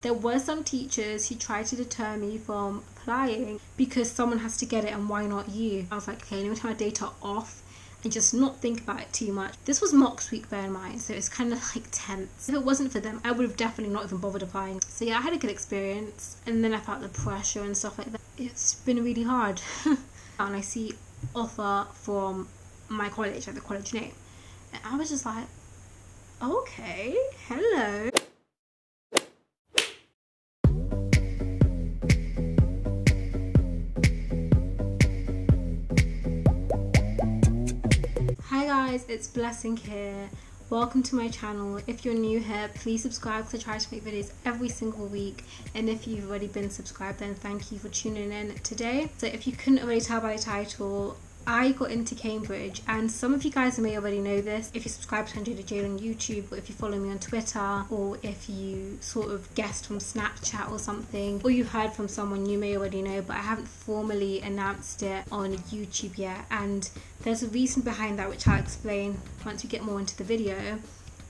There were some teachers who tried to deter me from applying because someone has to get it and why not you? I was like, okay, let me turn my data off and just not think about it too much. This was mocks week, bear in mind, so it's kind of like tense. If it wasn't for them, I would have definitely not even bothered applying. So yeah, I had a good experience, and then I felt the pressure and stuff like that. It's been really hard. And I see offer from my college, like the college name, and I was just like, okay, hello. Hi guys, it's Blessing here. Welcome to my channel. If you're new here, please subscribe because I try to make videos every single week, and if you've already been subscribed, then thank you for tuning in today. So if you couldn't already tell by the title, I got into Cambridge, and some of you guys may already know this if you subscribe to Untitled Chapter on YouTube, or if you follow me on Twitter, or if you sort of guessed from Snapchat or something, or you heard from someone, you may already know, but I haven't formally announced it on YouTube yet, and there's a reason behind that which I'll explain once we get more into the video.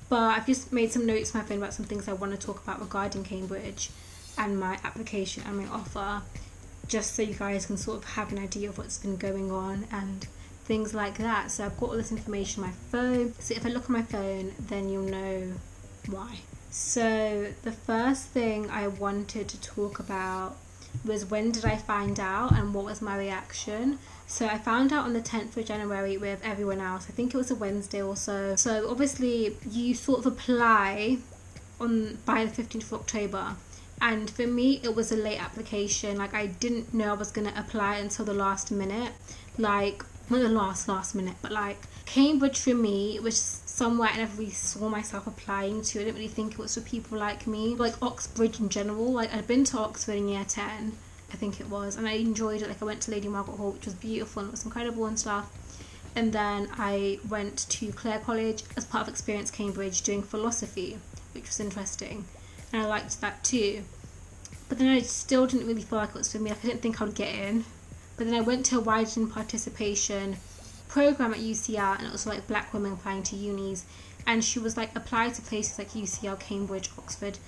But I've just made some notes on my phone about some things I want to talk about regarding Cambridge and my application and my offer, just so you guys can sort of have an idea of what's been going on and things like that. So I've got all this information on my phone, so if I look at my phone, then you'll know why. So the first thing I wanted to talk about was, when did I find out and what was my reaction? So I found out on the 10th of January with everyone else. I think it was a Wednesday or so. So obviously you sort of apply by the 15th of October. And for me, it was a late application. Like, I didn't know I was going to apply until the last minute. Like, not the last minute, but like, Cambridge for me, it was somewhere I never really saw myself applying to. I didn't really think it was for people like me. Like, Oxbridge in general. Like, I'd been to Oxford in year 10, I think it was, and I enjoyed it. Like, I went to Lady Margaret Hall, which was beautiful and it was incredible and stuff. And then I went to Clare College as part of Experience Cambridge doing philosophy, which was interesting. And I liked that too. But then I still didn't really feel like it was for me. Like, I didn't think I would get in. But then I went to a widened participation program at UCL, and it was like black women applying to unis. And she was like, apply to places like UCL, Cambridge, Oxford,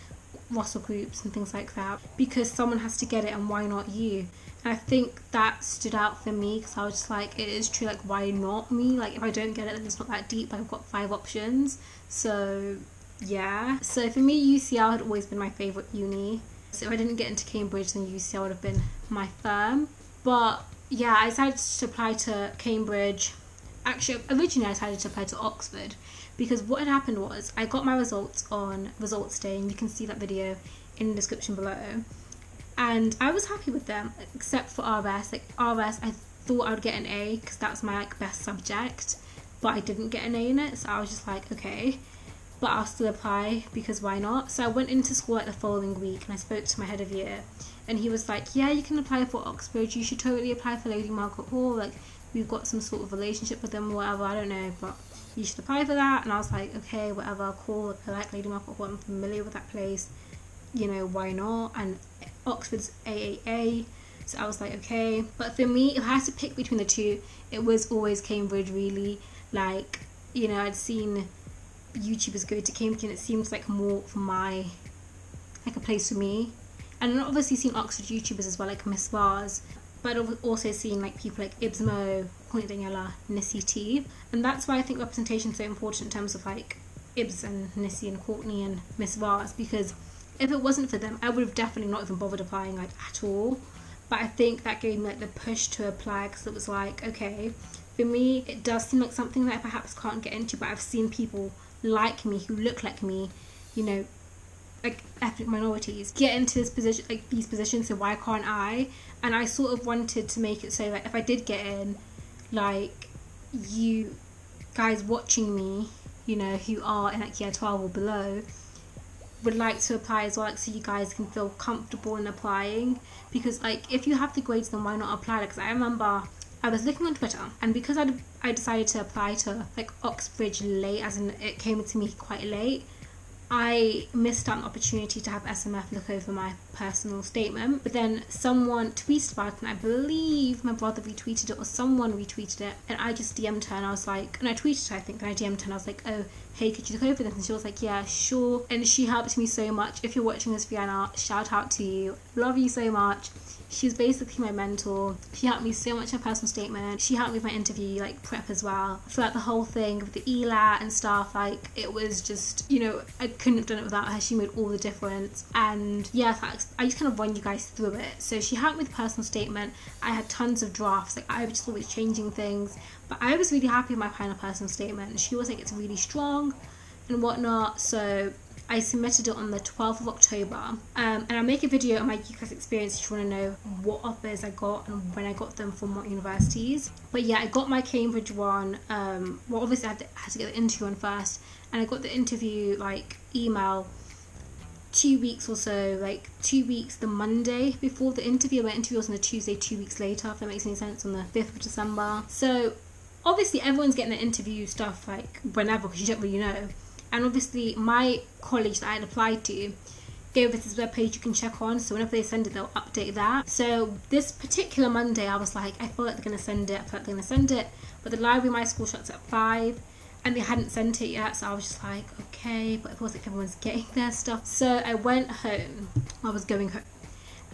Russell groups and things like that, because someone has to get it and why not you? And I think that stood out for me, because I was just like, it is true, like, why not me? Like, if I don't get it, then it's not that deep. Like, I've got 5 options. So yeah, so for me, UCL had always been my favourite uni. So if I didn't get into Cambridge, then UCL would have been my firm. But yeah, I decided to apply to Cambridge. Actually, originally I decided to apply to Oxford, because what had happened was I got my results on results day, and you can see that video in the description below. And I was happy with them, except for RS. Like, RS, I thought I would get an A because that's my like best subject, but I didn't get an A in it. So I was just like, okay, but I'll still apply because why not? So I went into school like the following week, and I spoke to my head of year, and he was like, yeah, you can apply for Oxbridge, you should totally apply for Lady Margaret Hall, like, we've got some sort of relationship with them or whatever, I don't know, but you should apply for that. And I was like, okay, whatever, cool, I like Lady Margaret Hall, I'm familiar with that place, you know, why not? And Oxford's AAA, so I was like, okay. But for me, if I had to pick between the two, it was always Cambridge, really. Like, you know, I'd seen YouTubers go to Cambridge, and it seems like more for my, like, a place for me. And I've obviously seen Oxford YouTubers as well, like Miss Vars, but I've also seen like people like Ibsmo, Courtney Daniela, Nissy T, and that's why I think representation is so important in terms of like Ibs and Nissy and Courtney and Miss Vars, because if it wasn't for them, I would have definitely not even bothered applying, like, at all. But I think that gave me like the push to apply, because it was like, okay, for me it does seem like something that I perhaps can't get into, but I've seen people like me who look like me, you know, like ethnic minorities, get into this position, like these positions, so why can't I? And I sort of wanted to make it so that if I did get in, like, you guys watching me, you know, who are in like year 12 or below, would like to apply as well, like, so you guys can feel comfortable in applying. Because like, if you have the grades, then why not apply? Like, 'cause I remember I was looking on Twitter, and because I decided to apply to like Oxbridge late, as in it came to me quite late, I missed out an opportunity to have SMF look over my personal statement. But then someone tweeted about it, and I believe my brother retweeted it, or someone retweeted it, and I just DM'd her, and I was like, and I tweeted her, I think, and I DM'd her, and I was like, oh, hey, could you look over this? And she was like, yeah, sure. And she helped me so much. If you're watching this, Vienna, shout out to you. Love you so much. She was basically my mentor. She helped me so much in her personal statement. She helped me with my interview like prep as well. Throughout the whole thing with the ELAT and stuff, like it was just, you know, I couldn't have done it without her. She made all the difference. And yeah, I just kind of run you guys through it. So she helped me with the personal statement. I had tons of drafts. Like I was just always changing things. But I was really happy with my final personal statement. And she was like, it's really strong and whatnot. So I submitted it on the 12th of October, and I'll make a video on my UCAS experience if you want to know what offers I got and when I got them from what universities. But yeah, I got my Cambridge one. Well, obviously I had to get the interview on first, and I got the interview like email 2 weeks or so, like 2 weeks the Monday before the interview. My interview was on the Tuesday 2 weeks later, if that makes any sense, on the 5th of December. So obviously everyone's getting the interview stuff like whenever, because you don't really know. And obviously my college that I had applied to gave us this webpage you can check on, so whenever they send it, they'll update that. So this particular Monday, I was like, I feel like they're going to send it, but the library in my school shuts at 5 and they hadn't sent it yet, so I was just like, okay, but it feels like everyone's getting their stuff. So I went home. I was going home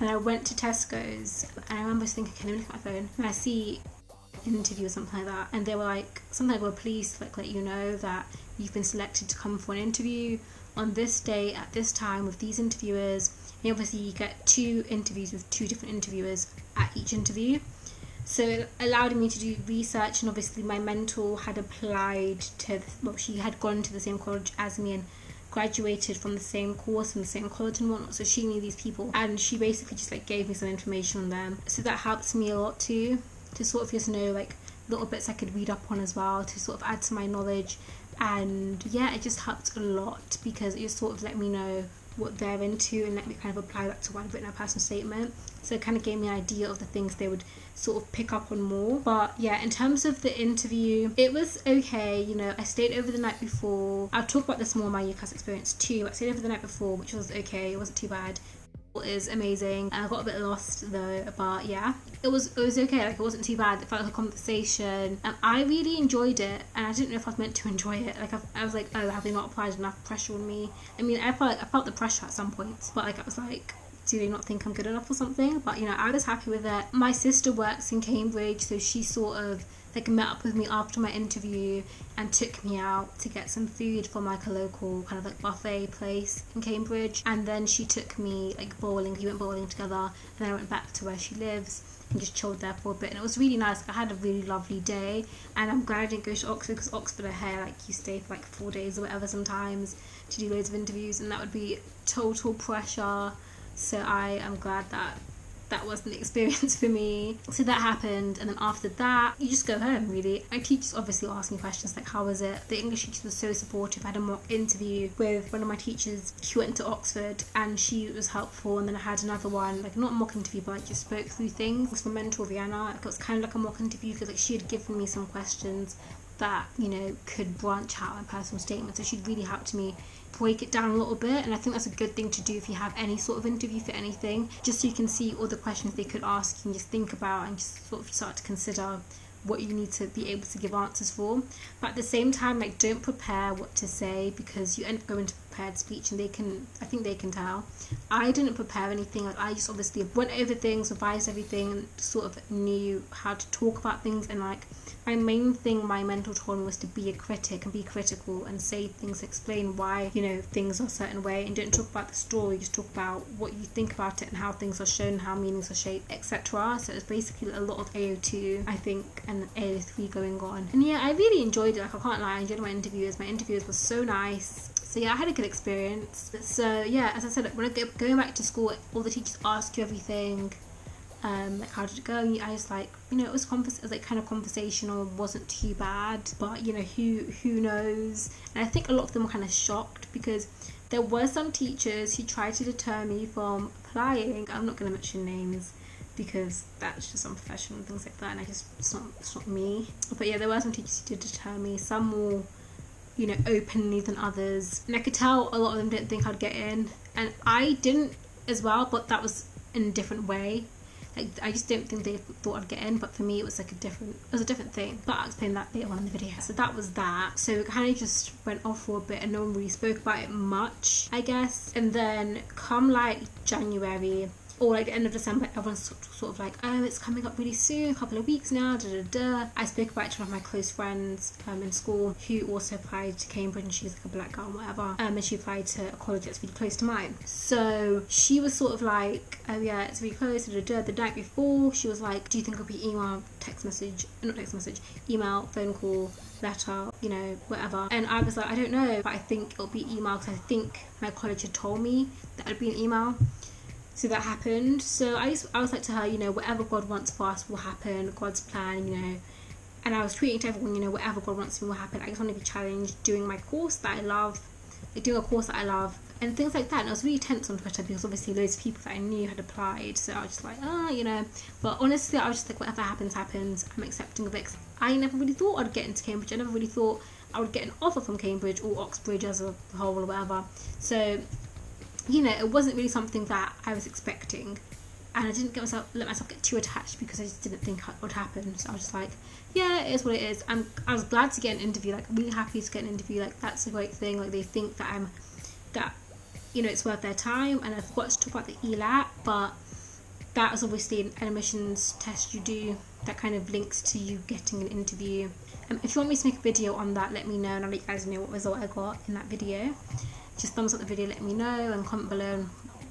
and I went to Tesco's, and I remember thinking, can I look at my phone? And I see an interview or something like that, and they were like, something like, well, please like let you know that you've been selected to come for an interview on this day at this time with these interviewers. And obviously you get 2 interviews with 2 different interviewers at each interview. So it allowed me to do research, and obviously my mentor had applied to, well, she had gone to the same college as me and graduated from the same course and the same college and whatnot, so she knew these people, and she basically just like gave me some information on them. So that helps me a lot too, to sort of just know like little bits I could read up on as well, to sort of add to my knowledge. And yeah, it just helped a lot because it just sort of let me know what they're into and let me kind of apply that to what I've written in a personal statement. So it kind of gave me an idea of the things they would sort of pick up on more. But yeah, in terms of the interview, it was okay. You know, I stayed over the night before. I'll talk about this more in my UCAS experience too. I stayed over the night before, which was okay. It wasn't too bad. Is amazing, and I got a bit lost though, but yeah, it was okay. Like it wasn't too bad. It felt like a conversation, and I really enjoyed it, and I didn't know if I was meant to enjoy it. Like I was like, oh, have they not applied enough pressure on me? I mean, I felt the pressure at some points, but like I was like, do they not think I'm good enough or something? But you know, I was happy with it. My sister works in Cambridge, so she sort of like met up with me after my interview and took me out to get some food from like a local kind of like buffet place in Cambridge, and then she took me like bowling. We went bowling together, and then I went back to where she lives and just chilled there for a bit, and it was really nice. I had a really lovely day, and I'm glad I didn't go to Oxford, because Oxford are here like you stay for like 4 days or whatever sometimes to do loads of interviews, and that would be total pressure. So I am glad that that wasn't the experience for me. So that happened, and then after that you just go home really. My teachers obviously asked me questions like, how was it? The English teacher was so supportive. I had a mock interview with one of my teachers. She went to Oxford and she was helpful, and then I had another one, like not a mock interview, but I just spoke through things. It was from mentor Vienna. Like, it was kind of like a mock interview, because like she had given me some questions that, you know, could branch out my personal statement, so she'd really helped me break it down a little bit. And I think that's a good thing to do if you have any sort of interview for anything, just so you can see all the questions they could ask you and just think about and just sort of start to consider what you need to be able to give answers for. But at the same time, like, don't prepare what to say, because you end up going to prepared speech, and I think they can tell. I didn't prepare anything. Like, I just obviously went over things, revised everything, and sort of knew how to talk about things. And like, my main thing my mentor told me was to be a critic and be critical and say things, explain why, you know, things are a certain way, and don't talk about the story, just talk about what you think about it and how things are shown, how meanings are shaped, etc. So it's basically a lot of AO2, I think, and AO3 going on. And yeah, I really enjoyed it. Like, I can't lie, I enjoyed my interviews were so nice. So yeah, I had a good experience. So yeah, as I said, when going back to school, all the teachers ask you everything, like, how did it go? And I was like, you know, it was like kind of conversational, wasn't too bad, but you know, who knows? And I think a lot of them were kind of shocked, because there were some teachers who tried to deter me from applying. I'm not going to mention names, because that's just unprofessional and things like that, and it's not me. But yeah, there were some teachers who did deter me, some more, you know, openly than others, and I could tell a lot of them didn't think I'd get in, and I didn't as well, but that was in a different way. Like, I just don't think they thought I'd get in, but for me it was like a different thing. But I'll explain that later on in the video. So that was that. So it kind of just went off for a bit and no one really spoke about it much, I guess. And then come like January or like the end of December, everyone's sort of like, oh, it's coming up really soon, a couple of weeks now, I spoke about it to one of my close friends in school who also applied to Cambridge, and she's like a black girl and whatever, and she applied to a college that's really close to mine. So she was sort of like, oh yeah, it's really close, the night before she was like, do you think it'll be email, email, phone call, letter, you know, whatever. And I was like, I don't know, but I think it'll be email, because I think my college had told me that it'd be an email. So that happened. So I was like to her, you know, whatever God wants for us will happen, God's plan, you know. And I was tweeting to everyone, you know, whatever God wants for me will happen. I just want to be challenged doing my course that I love, like doing a course that I love, and things like that. And I was really tense on Twitter because obviously loads of people that I knew had applied. So I was just like, you know. But honestly, I was just like, whatever happens, happens. I'm accepting of it. I never really thought I'd get into Cambridge. I never really thought I would get an offer from Cambridge or Oxbridge as a whole or whatever. So, you know, it wasn't really something that I was expecting, and I didn't let myself get too attached because I just didn't think it would happen. So I was just like, yeah, it is what it is. I was glad to get an interview, like really happy to get an interview. Like, that's a great thing. Like, they think that you know, it's worth their time. And I forgot to talk about the ELAT, but that was obviously an admissions test you do that kind of links to you getting an interview. If you want me to make a video on that, let me know, and I'll let you guys know what result I got in that video. Just thumbs up the video, let me know, and comment below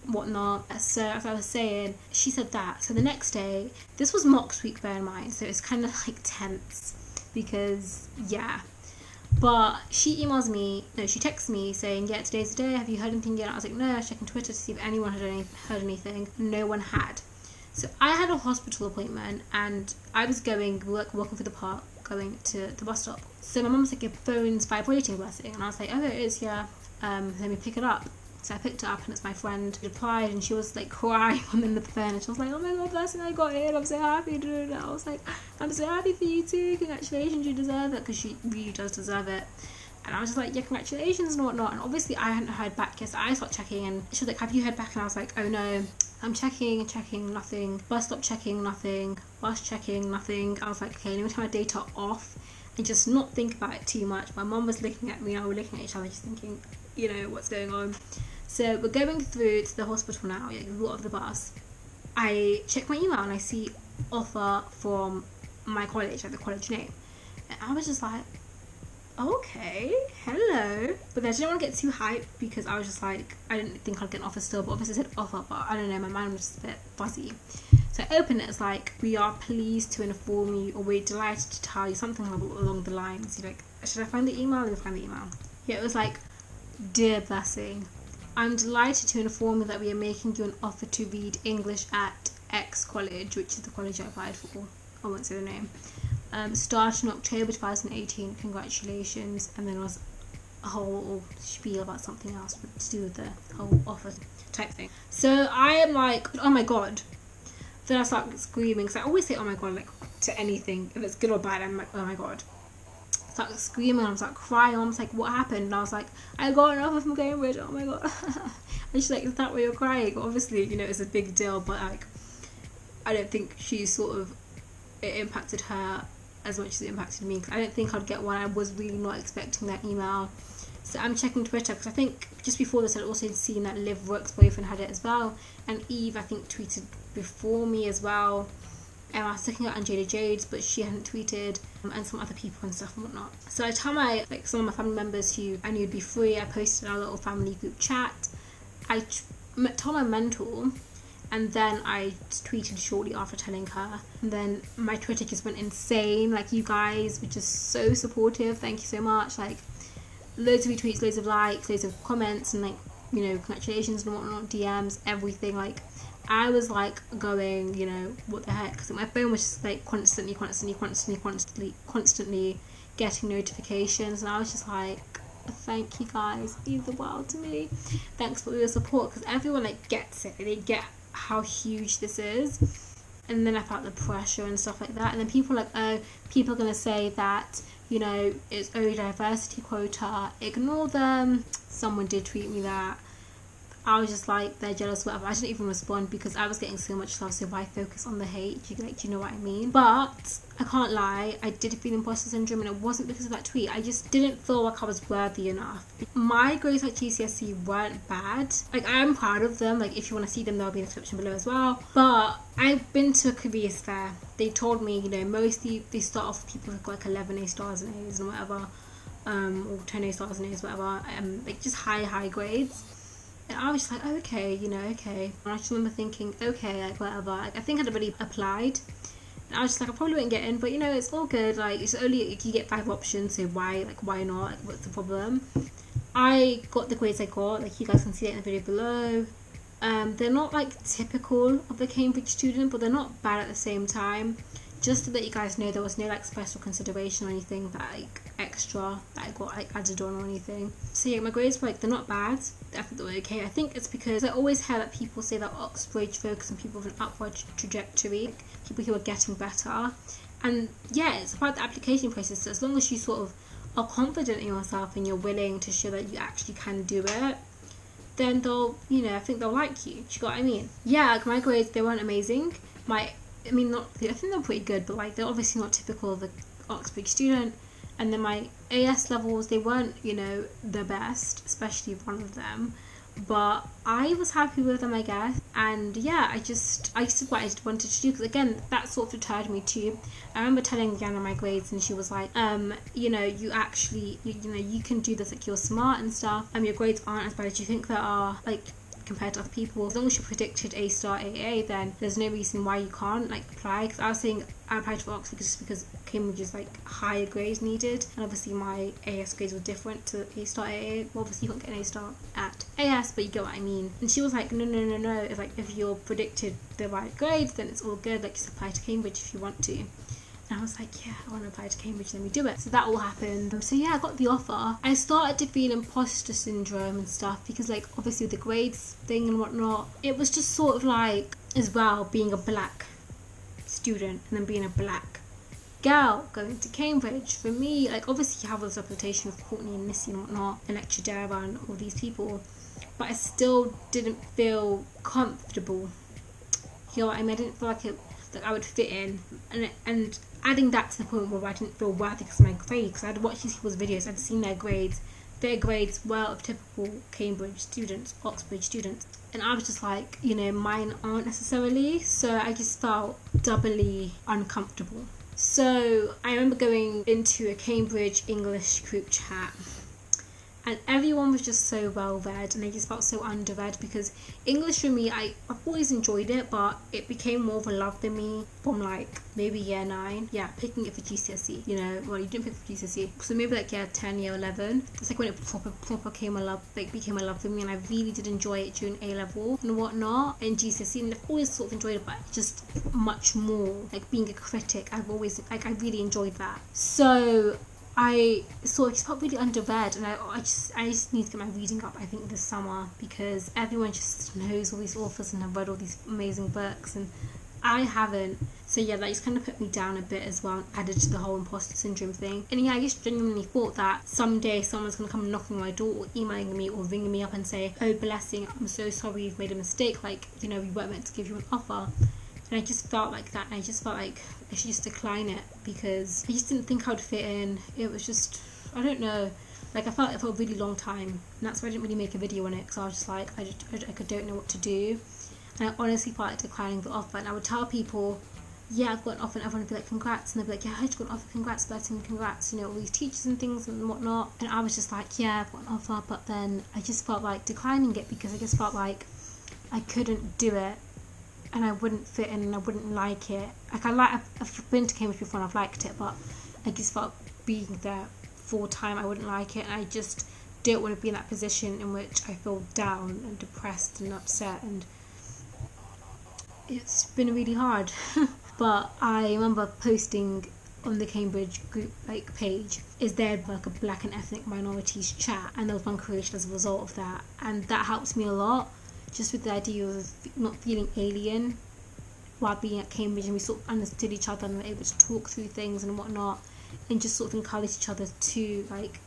and whatnot. So as I was saying, she said that. So the next day, this was mocks week, bear in mind, so it's kind of like tense because, yeah. But she texts me saying, yeah, today's the day, have you heard anything yet? I was like, no. I was checking Twitter to see if anyone had heard anything. No one had. So I had a hospital appointment, and I was walking through the park, going to the bus stop. So my mum was like, your phone's vibrating, blessing. And I was like, oh, it is, yeah. Let me pick it up. So I picked it up, and it's my friend who replied, and she was like crying on the phone, and she was like, oh my god, blessing, I got it, I'm so happy. I was like, I'm so happy for you too, congratulations, you deserve it, because she really does deserve it. And I was just like, yeah, congratulations and whatnot. And obviously I hadn't heard back yet, so I started checking, and she was like, have you heard back? And I was like, oh no, I'm checking, nothing. Bus stop checking, nothing. Bus checking, nothing. I was like, okay, let me turn my data off and just not think about it too much. My mum was looking at me, and we were looking at each other just thinking, you know, what's going on. So we're going through to the hospital now, like, a lot of the bus. I check my email and I see offer from my college, like the college name. And I was just like, okay, hello. But I didn't want to get too hyped because I was just like, I didn't think I'd get an offer still, but obviously it said offer, but I don't know, my mind was just a bit fuzzy. So I opened it, it's like, we are pleased to inform you, or we're delighted to tell you, something along the lines. You're like, should I find the email? Let me find the email. Yeah, it was like, dear blessing, I'm delighted to inform you that we are making you an offer to read English at X college, which is the college I applied for. I won't say the name. Starting October 2018, congratulations. And then there was a whole spiel about something else to do with the whole offer type thing. So I am like, oh my god. Then I start screaming, because I always say oh my god, like, to anything. If it's good or bad, I'm like, oh my god. I started screaming, I was like crying. I was like, what happened? And I was like, I got an offer from Cambridge, oh my god. And she's like, is that why you're crying? Obviously, you know, it's a big deal, but like, I don't think it impacted her as much as it impacted me, because I don't think I'd get one. I was really not expecting that email. So I'm checking Twitter, because I think just before this I'd also seen that Liv Rook's boyfriend had it as well, and Eve, I think, tweeted before me as well. And I was looking at Jada Jades, but she hadn't tweeted, and some other people and stuff and whatnot. So I tell some of my family members who I knew would be free. I posted in our little family group chat. I told my mentor, and then I tweeted shortly after telling her. And then my Twitter just went insane. Like, you guys were just so supportive. Thank you so much. Like, loads of retweets, loads of likes, loads of comments, and like, you know, congratulations and whatnot, DMs, everything. Like, I was like going, you know, what the heck? Because my phone was just like constantly getting notifications, and I was just like, thank you guys, mean the world to me. Thanks for your support, because everyone like gets it. They get how huge this is. And then I felt the pressure and stuff like that. And then people are like, oh, people are gonna say that, you know, it's only diversity quota. Ignore them. Someone did tweet me that. I was just like, they're jealous, whatever. I didn't even respond because I was getting so much love, so why focus on the hate? Do you know what I mean? But I can't lie, I did feel imposter syndrome, and it wasn't because of that tweet. I just didn't feel like I was worthy enough. My grades at GCSE weren't bad. Like, I'm proud of them. Like, if you want to see them, they'll be in the description below as well. But I've been to a careers fair. They told me, you know, mostly they start off with people who've got like 11 A stars and A's and whatever, or 10 A stars and A's, whatever, like just high grades. And I was just like, oh, okay, you know, okay. And I just remember thinking, okay, like whatever. Like, I think I'd already applied. And I was just like, I probably won't get in, but you know, it's all good. Like, it's only, like, you get 5 options, so why not? Like, what's the problem? I got the grades I got. Like, you guys can see it in the video below. They're not like typical of the Cambridge student, but they're not bad at the same time. Just to let you guys know, there was no like special consideration or anything that like extra that I got like added on or anything. So yeah, my grades were like, they're not bad. I think they were okay. I think it's because I always hear that people say that Oxbridge focus on people with an upward trajectory, like people who are getting better. And yeah, it's about the application process. So as long as you sort of are confident in yourself and you're willing to show that you actually can do it, then they'll, you know, I think they'll like you. Do you know what I mean? Yeah, like my grades, they weren't amazing. I think they're pretty good, but like they're obviously not typical of an Oxbridge student. And then my AS levels, they weren't, you know, the best, especially one of them. But I was happy with them, I guess. And yeah, I just did what I wanted to do, because again, that sort of deterred me too. I remember telling Yana my grades, and she was like, you know, you actually, you know, you can do this, like you're smart and stuff. Your grades aren't as bad as you think they are, like compared to other people. As long as you predicted A star AA, then there's no reason why you can't like apply. Because I was saying I applied for Oxford just because Cambridge is like higher grades needed, and obviously my AS grades were different to A star AA. Well, obviously you can't get an A star at AS, but you get what I mean. And she was like, no, it's like if you're predicted the right grades, then it's all good, like just apply to Cambridge if you want to. And I was like, yeah, I want to apply to Cambridge, let me do it. So that all happened. So yeah, I got the offer. I started to feel imposter syndrome and stuff, because like obviously with the grades thing and whatnot, it was just sort of like, as well, being a black student and then being a black girl going to Cambridge. For me, like obviously you have this reputation of Courtney and Missy and whatnot, and like Chidera and all these people, but I still didn't feel comfortable. You know what I mean? I didn't feel like I would fit in, and adding that to the point where I didn't feel worthy because of my grades, because I'd watched these people's videos, I'd seen their grades were of typical Cambridge students, Oxbridge students, and I was just like, you know, mine aren't necessarily. So I just felt doubly uncomfortable. So I remember going into a Cambridge English group chat, and everyone was just so well read, and I just felt so underread, because English for me, I've always enjoyed it, but it became more of a love than me from like maybe year 9. Yeah, picking it for GCSE, you know. Well, you didn't pick for GCSE, so maybe like year 10, year 11. It's like when it proper became a love for me, and I really did enjoy it during A level and whatnot, and GCSE, and I've always sort of enjoyed it, but just much more like being a critic. I've always like, I really enjoyed that. So I sort of just felt really underread, and I just need to get my reading up, I think, this summer, because everyone just knows all these authors and have read all these amazing books, and I haven't. So yeah, that just kind of put me down a bit as well, and added to the whole imposter syndrome thing. And yeah, I just genuinely thought that someday someone's going to come knocking on my door, or emailing me, or ringing me up and say, oh blessing, I'm so sorry you've made a mistake, like, you know, we weren't meant to give you an offer. And I just felt like that, and I just felt like I should just decline it, because I just didn't think I would fit in. It was just, I don't know, like I felt it for a really long time, and that's why I didn't really make a video on it, because I was just like, I don't know what to do. And I honestly felt like declining the offer, and I would tell people, yeah, I've got an offer, and everyone would be like, congrats, and they'd be like, yeah, I just got an offer, congrats, blessing, congrats, you know, all these teachers and things and whatnot. And I was just like, yeah, I've got an offer, but then I just felt like declining it, because I just felt like I couldn't do it, and I wouldn't fit in, and I wouldn't like it. Like I've been to Cambridge before and I've liked it, but I just felt being there full time I wouldn't like it, and I just don't want to be in that position in which I feel down and depressed and upset, and it's been really hard. But I remember posting on the Cambridge group like page, is there like a black and ethnic minorities chat, and there was one created as a result of that, and that helped me a lot, just with the idea of not feeling alien while being at Cambridge, and we sort of understood each other and were able to talk through things and whatnot, and just sort of encourage each other to like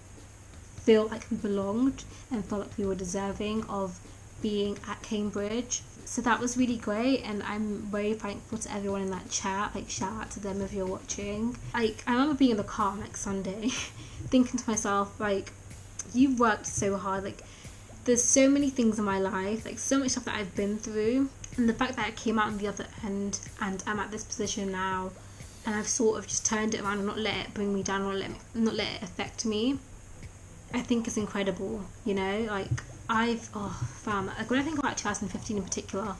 feel like we belonged and felt like we were deserving of being at Cambridge. So that was really great, and I'm very thankful to everyone in that chat. Like, shout out to them if you're watching. Like, I remember being in the car like Sunday thinking to myself, like, you've worked so hard. Like, there's so many things in my life, like so much stuff that I've been through, and the fact that I came out on the other end and I'm at this position now, and I've sort of just turned it around and not let it bring me down, not let it affect me, I think is incredible. You know, like, like, when I think about 2015 in particular,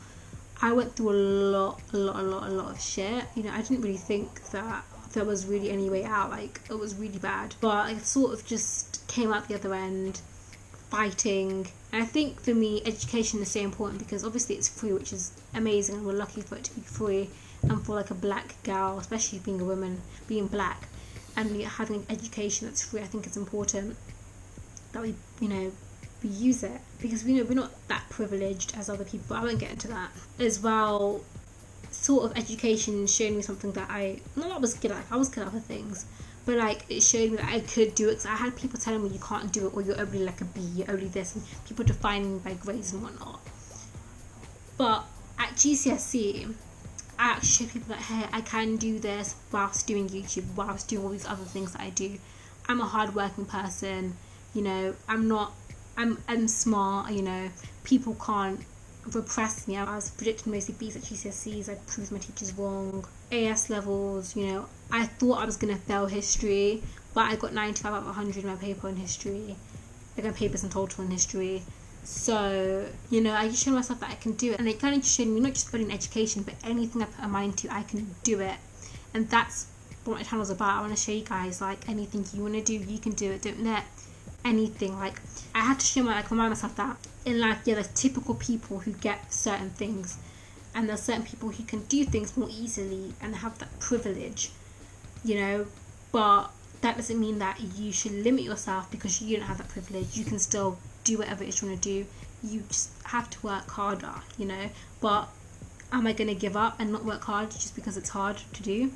I went through a lot of shit. You know, I didn't really think that there was really any way out. Like, it was really bad, but I sort of just came out the other end fighting. And I think for me, education is so important because obviously it's free, which is amazing, and we're lucky for it to be free. And for like a black girl, especially being a woman, being black, and having an education that's free, I think it's important that we, you know, we use it, because we know we're not that privileged as other people. I won't get into that as well. Sort of education showed me something that I was good at. I was good at other things, but like, it showed me that I could do it, because I had people telling me you can't do it, or you're only like a B, you're only this, and people defining me by grades and whatnot. But at GCSE, I actually showed people that, hey, I can do this whilst doing YouTube, whilst doing all these other things that I do. I'm a hardworking person, you know, I'm smart, you know, people can't repress me. I was predicting mostly B's at GCSEs, I proved my teachers wrong. AS levels, you know, I thought I was going to fail history, but I got 95 out of 100 in my paper in history, like my papers in total in history. So, you know, I just showed myself that I can do it, and it kind of just showed me not just in education, but anything I put a mind to, I can do it. And that's what my channel's about. I want to show you guys, like, anything you want to do, you can do it. Don't let anything, like, I had to remind myself that in life, yeah, there's typical people who get certain things, and there's certain people who can do things more easily and have that privilege, you know, but that doesn't mean that you should limit yourself because you don't have that privilege. You can still do whatever it is you want to do. You just have to work harder, you know. But am I going to give up and not work hard just because it's hard to do?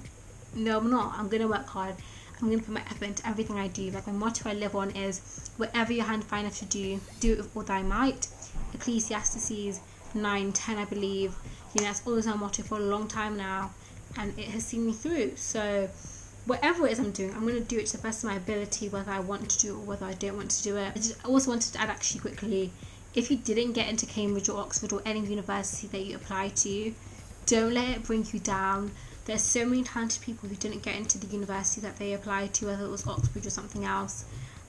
No, I'm not. I'm going to work hard. I'm going to put my effort into everything I do. Like, my motto I live on is, whatever your hand findeth to do, do it with all thy might. Ecclesiastes 9:10, I believe. You know, that's always my motto for a long time now, and it has seen me through. So whatever it is I'm doing, I'm going to do it to the best of my ability, whether I want to do it or whether I don't want to do it. I also wanted to add, actually, quickly, if you didn't get into Cambridge or Oxford or any university that you apply to, don't let it bring you down. There's so many talented people who didn't get into the university that they applied to, whether it was Oxbridge or something else.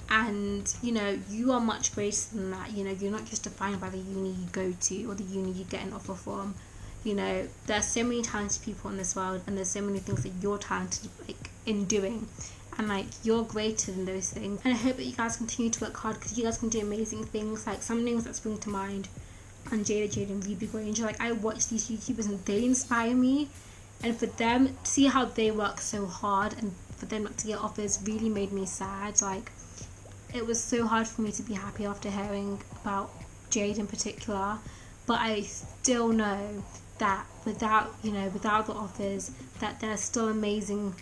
And, you know, you are much greater than that. You know, you're not just defined by the uni you go to or the uni you get an offer from. You know, there's so many talented people in this world, and there's so many things that you're talented, like, in doing, and like, you're greater than those things. And I hope that you guys continue to work hard, because you guys can do amazing things. Like, some names that spring to mind, and Jade and Ruby Granger. Like, I watch these YouTubers and they inspire me, and for them to see how they work so hard and for them not to get offers really made me sad. Like, it was so hard for me to be happy after hearing about Jade in particular, but I still know that without the offers, that there's still amazing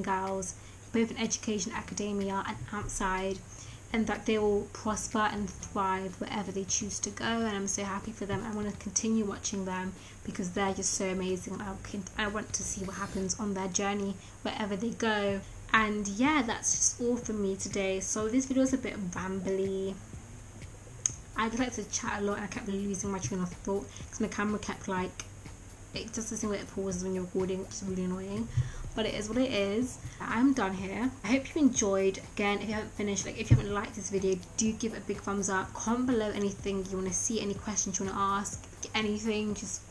girls, both in education, academia and outside, and that they will prosper and thrive wherever they choose to go. And I'm so happy for them. I want to continue watching them because they're just so amazing. I want to see what happens on their journey wherever they go. And yeah, that's just all from me today. So this video is a bit rambly. I just like to chat a lot, and I kept losing my train of thought because my camera kept, like, it just doesn't let it pauses when you're recording, which is really annoying. But it is what it is. I'm done here. I hope you enjoyed. Again, if you haven't finished, like, if you haven't liked this video, do give it a big thumbs up. Comment below anything you want to see, any questions you want to ask, anything, just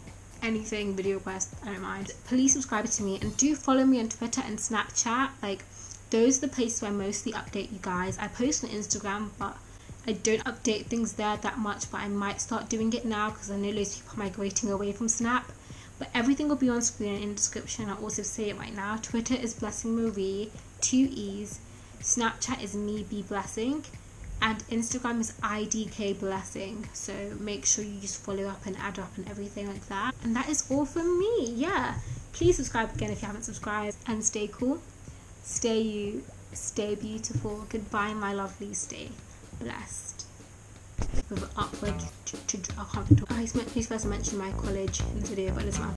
anything, video requests, I don't mind. Please subscribe to me, and do follow me on Twitter and Snapchat. Like, those are the places where I mostly update you guys. I post on Instagram, but I don't update things there that much, but I might start doing it now because I know loads of people are migrating away from Snap. But everything will be on screen and in the description. I'll also say it right now. Twitter is Blessing Marie, 2 E's. Snapchat is Me Be Blessing, and Instagram is IDK Blessing. So make sure you just follow up and add up and everything like that. And that is all from me. Yeah, please subscribe again if you haven't subscribed, and stay cool, stay you, stay beautiful. Goodbye, my lovely, stay blessed. with upward I can't talk. He's first mentioned my college in this video, but it doesn't matter.